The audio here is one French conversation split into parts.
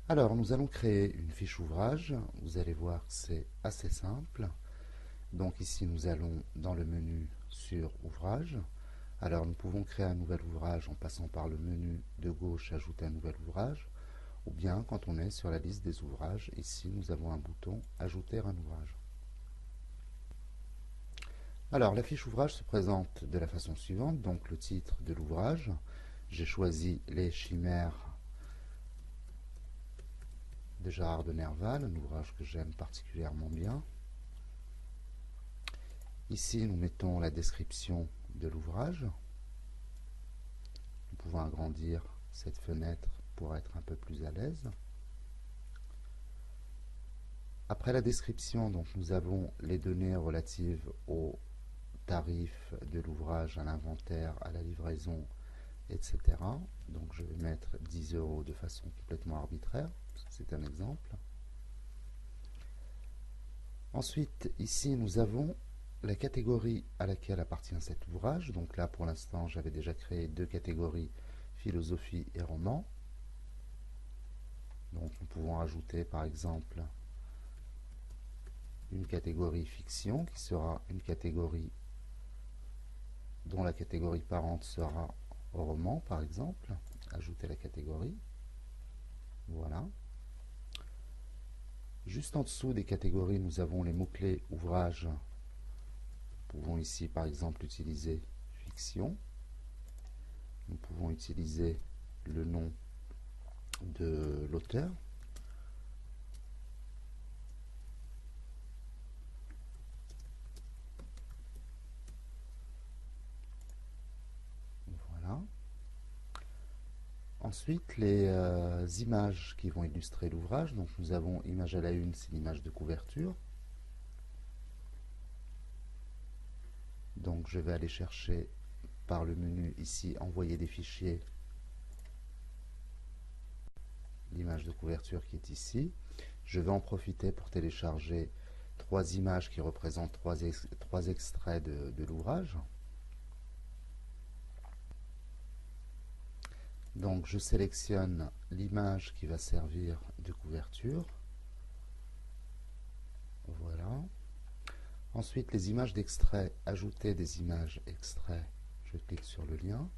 Alors, nous allons créer une fiche ouvrage. Vous allez voir que c'est assez simple. Donc ici, nous allons dans le menu sur Ouvrage. Alors, nous pouvons créer un nouvel ouvrage en passant par le menu de gauche Ajouter un nouvel ouvrage. Ou bien, quand on est sur la liste des ouvrages, ici, nous avons un bouton Ajouter un ouvrage. Alors, la fiche ouvrage se présente de la façon suivante. Donc, le titre de l'ouvrage. J'ai choisi Les Chimères de Gérard de Nerval, un ouvrage que j'aime particulièrement bien. Ici, nous mettons la description de l'ouvrage. Nous pouvons agrandir cette fenêtre pour être un peu plus à l'aise. Après la description, donc, nous avons les données relatives au tarif de l'ouvrage, à l'inventaire, à la livraison, etc. Donc je vais mettre 10 € de façon complètement arbitraire, parce que c'est un exemple. Ensuite, ici, nous avons la catégorie à laquelle appartient cet ouvrage. Donc là, pour l'instant, j'avais déjà créé deux catégories, philosophie et roman. Donc nous pouvons ajouter par exemple une catégorie fiction qui sera une catégorie dont la catégorie parente sera roman par exemple. Ajouter la catégorie. Voilà. Juste en dessous des catégories, nous avons les mots-clés ouvrage. Nous pouvons ici par exemple utiliser fiction. Nous pouvons utiliser le nom de l'auteur. Voilà. Ensuite, les images qui vont illustrer l'ouvrage. Donc nous avons image à la une, c'est l'image de couverture. Donc je vais aller chercher par le menu ici, envoyer des fichiers, l'image de couverture qui est ici. Je vais en profiter pour télécharger trois images qui représentent trois extraits de l'ouvrage. Donc je sélectionne l'image qui va servir de couverture. Voilà. Ensuite, les images d'extrait, ajouter des images extraits. Je clique sur le lien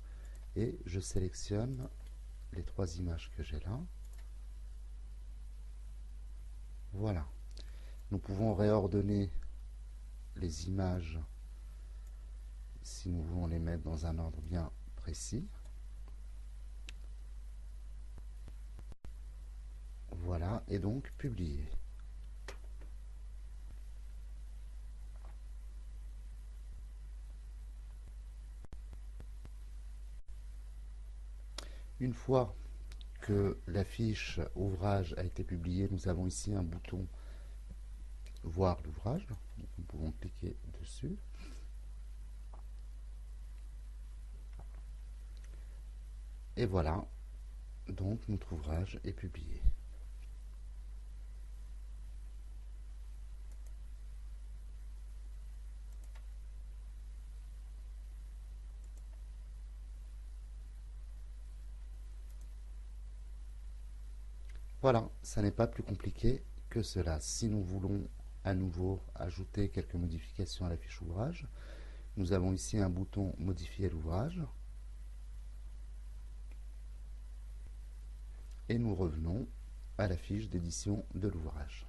et je sélectionne les trois images que j'ai là. Voilà. Nous pouvons réordonner les images si nous voulons les mettre dans un ordre bien précis. Voilà, et donc publier. Une fois que la fiche ouvrage a été publiée, nous avons ici un bouton voir l'ouvrage. Nous pouvons cliquer dessus. Et voilà, donc notre ouvrage est publié. Voilà, ça n'est pas plus compliqué que cela. Si nous voulons à nouveau ajouter quelques modifications à la fiche ouvrage, nous avons ici un bouton modifier l'ouvrage et nous revenons à la fiche d'édition de l'ouvrage.